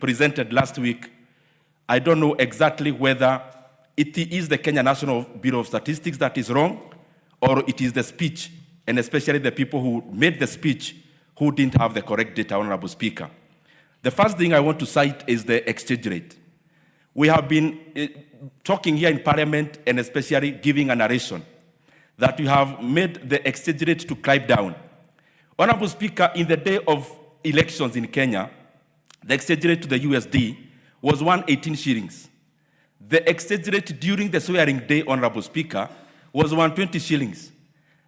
presented last week, I don't know exactly whether it is the Kenya National Bureau of Statistics that is wrong, or it is the speech, and especially the people who made the speech who didn't have the correct data, Honorable Speaker. The first thing I want to cite is the exchange rate. We have been talking here in Parliament and especially giving a narration that we have made the exchange rate to climb down. Honorable Speaker, in the day of elections in Kenya, the exchange rate to the USD was 118 shillings. The exchange rate during the swearing day, Honorable Speaker, was 120 shillings.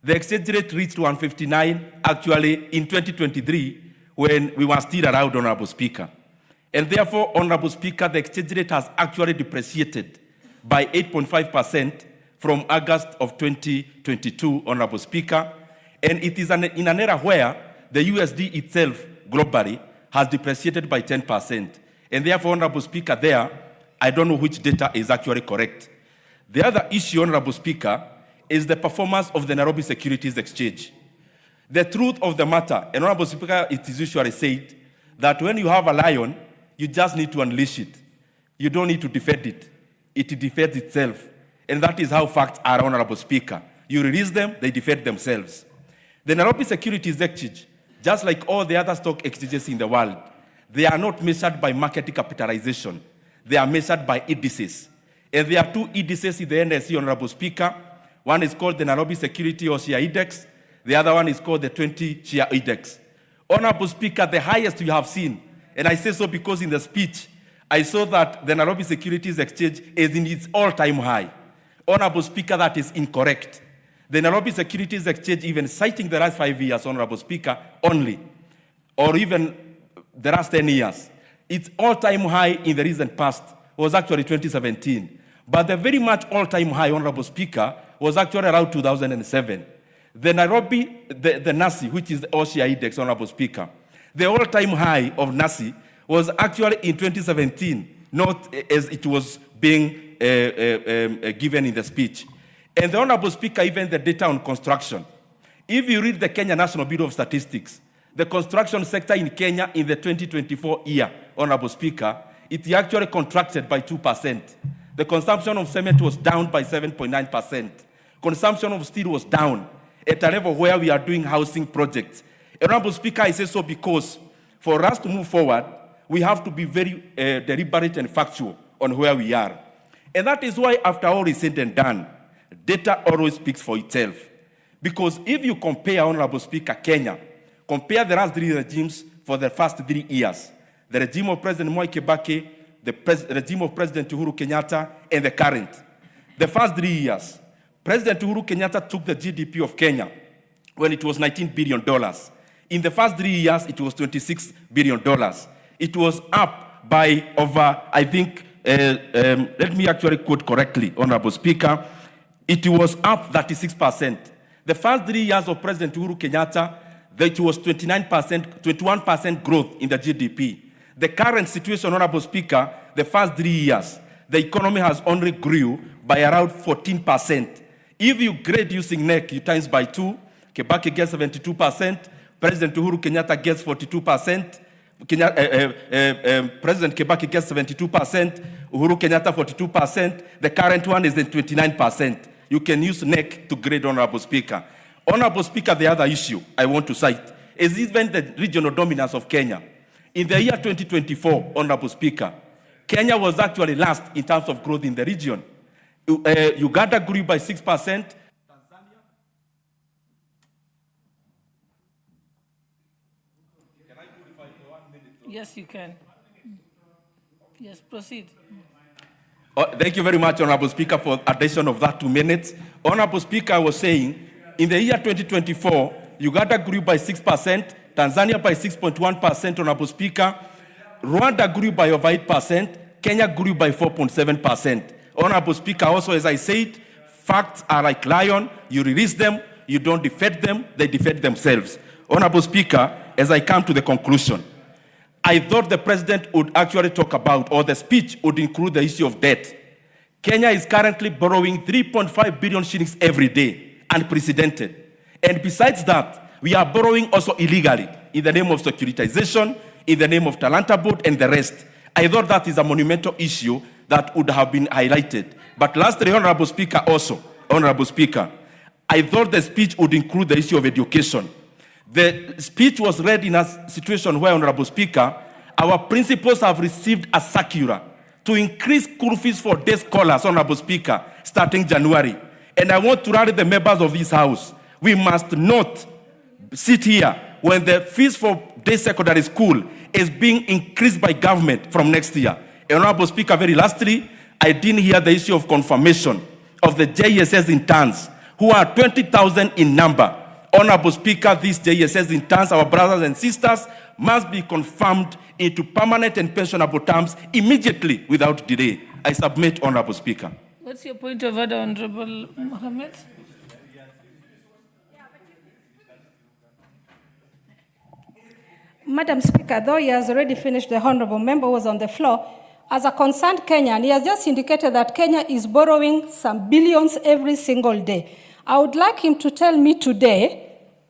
The exchange rate reached 159 actually in 2023 when we were still around, Honorable Speaker. And therefore, Honorable Speaker, the exchange rate has actually depreciated by 8.5% from August of 2022, Honorable Speaker. And it is in an era where the USD itself globally has depreciated by 10%. And therefore, Honorable Speaker, there, I don't know which data is actually correct. The other issue, Honorable Speaker, is the performance of the Nairobi Securities Exchange. The truth of the matter, and Honorable Speaker, it is usually said that when you have a lion, you just need to unleash it. You don't need to defend it. It defends itself. And that is how facts are, Honorable Speaker. You release them, they defend themselves. The Nairobi Securities Exchange, just like all the other stock exchanges in the world, they are not measured by market capitalization. They are measured by indices. And there are two indices in the NSE, Honorable Speaker. One is called the Nairobi Security or Share Index. The other one is called the 20 Share Index. Honorable Speaker, the highest you have seen, and I say so because in the speech, I saw that the Nairobi Securities Exchange is in its all-time high. Honorable Speaker, that is incorrect. The Nairobi Securities Exchange, even citing the last 5 years, Honorable Speaker, only, or even the last 10 years, its all-time high in the recent past was actually 2017. But the very much all-time high, Honorable Speaker, was actually around 2007. The Nairobi, the NASI, which is the OSHA Index, Honorable Speaker, the all-time high of NASI was actually in 2017, not as it was being given in the speech. And the Honorable Speaker, even the data on construction. If you read the Kenya National Bureau of Statistics, the construction sector in Kenya in the 2024 year, Honorable Speaker, it actually contracted by 2%. The consumption of cement was down by 7.9%. Consumption of steel was down at a level where we are doing housing projects. Honorable Speaker, I say so because for us to move forward, we have to be very deliberate and factual on where we are. And that is why after all is said and done, data always speaks for itself. Because if you compare, Honorable Speaker, Kenya, compare the last 3 regimes for the first 3 years, the regime of President Mwai Kibaki, the regime of President Uhuru Kenyatta, and the current. The first 3 years, President Uhuru Kenyatta took the GDP of Kenya when it was $19 billion. In the first 3 years, it was $26 billion. It was up by over, I think, let me actually quote correctly, Honorable Speaker, it was up 36%. The first 3 years of President Uhuru Kenyatta, it was 21% growth in the GDP. The current situation, Honorable Speaker, the first 3 years, the economy has only grew by around 14%. If you grade using NEC, you times by 2, Kibaki gets 72%, President Uhuru Kenyatta gets 42%, President Kibaki gets 72%, Uhuru Kenyatta 42%, the current one is at 29%. You can use NEC to grade, Honorable Speaker. Honorable Speaker, the other issue I want to cite is even the regional dominance of Kenya. In the year 2024, Honorable Speaker, Kenya was actually last in terms of growth in the region. Uganda grew by 6%. Tanzania. Can I qualify for 1 minute? Yes, you can. Yes, proceed. Thank you very much, Honorable Speaker, for addition of that 2 minutes. Honorable Speaker, I was saying, in the year 2024, Uganda grew by 6%, Tanzania by 6.1%, Honorable Speaker. Rwanda grew by over 8%, Kenya grew by 4.7%. Honorable Speaker, also as I said, facts are like lion, you release them, you don't defend them, they defend themselves. Honorable Speaker, as I come to the conclusion, I thought the President would actually talk about, or the speech would include the issue of debt. Kenya is currently borrowing 3.5 billion shillings every day, unprecedented. And besides that, we are borrowing also illegally in the name of securitization, in the name of Talanta Board and the rest. I thought that is a monumental issue that would have been highlighted. But lastly, Honorable Speaker, I thought the speech would include the issue of education. The speech was read in a situation where, Honorable Speaker, our principals have received a circular to increase school fees for day scholars, Honorable Speaker, starting January. And I want to rally the members of this House. We must not sit here when the fees for day secondary school is being increased by government from next year. Honorable Speaker, very lastly, I didn't hear the issue of confirmation of the JSS interns, who are 20,000 in number. Honorable Speaker, these JSS interns, our brothers and sisters, must be confirmed into permanent and pensionable terms immediately without delay. I submit, Honorable Speaker. What's your point of order, Honorable Mohammed? Madam Speaker, though he has already finished, the honorable member was on the floor. As a concerned Kenyan, he has just indicated that Kenya is borrowing some billions every single day. I would like him to tell me today,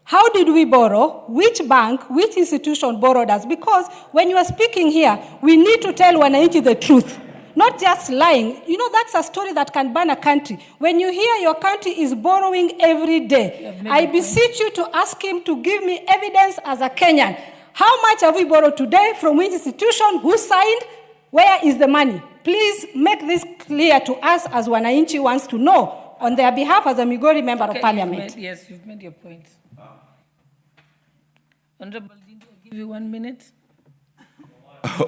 how did we borrow? Which bank, which institution borrowed us? Because when you are speaking here, we need to tell wananchi the truth, not just lying. You know, that's a story that can burn a country. When you hear your country is borrowing every day, I beseech you to ask him to give me evidence as a Kenyan. How much have we borrowed today? From which institution? Who signed? Where is the money? Please make this clear to us as wananchi wants to know on their behalf as a Migori member of Parliament. Yes, you've made your point. Honorable Ndindi, I'll give you 1 minute.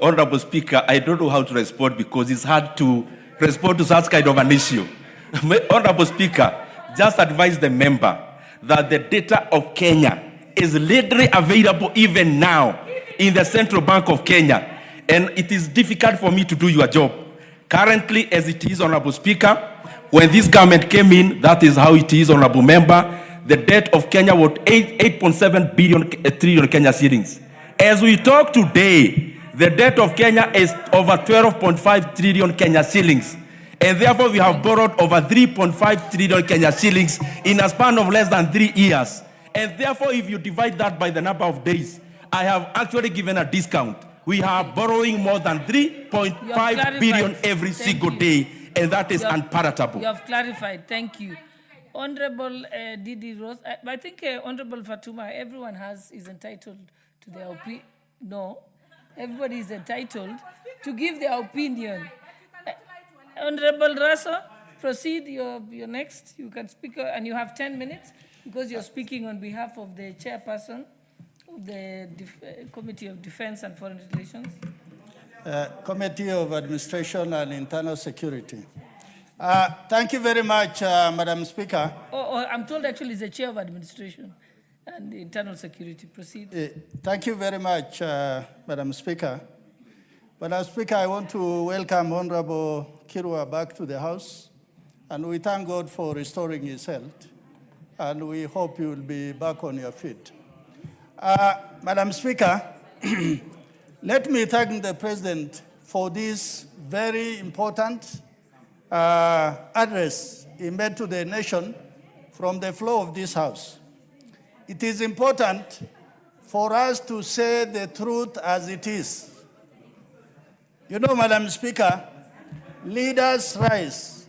Honorable Speaker, I don't know how to respond because it's hard to respond to such kind of an issue. Honorable Speaker, just advise the member that the data of Kenya is literally available even now in the Central Bank of Kenya. And it is difficult for me to do your job. Currently, as it is, Honorable Speaker, when this government came in, that is how it is, Honorable Member, the debt of Kenya was 8.7 trillion Kenya shillings. As we talk today, the debt of Kenya is over 12.5 trillion Kenya shillings. And therefore, we have borrowed over 3.5 trillion Kenya shillings in a span of less than 3 years. And therefore, if you divide that by the number of days, I have actually given a discount. We are borrowing more than 3.5 billion every single day, and that is unpalatable. You have clarified. Thank you. Honorable Didi Rose, I think Honorable Fatuma, everyone is entitled to their opinion. No, everybody is entitled to give their opinion. Honorable Raso, proceed. You're next. You can speak, and you have 10 minutes because you're speaking on behalf of the chairperson of the Committee of Defense and Foreign Relations. Committee of Administration and Internal Security. Thank you very much, Madam Speaker. I'm told actually it's the Chair of Administration and Internal Security. Proceed. Thank you very much, Madam Speaker. Madam Speaker, I want to welcome Honorable Kirwa back to the House, and we thank God for restoring his health, and we hope you will be back on your feet. Madam Speaker, let me thank the President for this very important address he made to the nation from the floor of this House. It is important for us to say the truth as it is. You know, Madam Speaker, leaders rise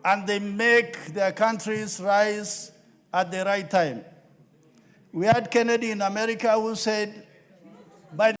and they make their countries rise at the right time. We had Kennedy in America who said, by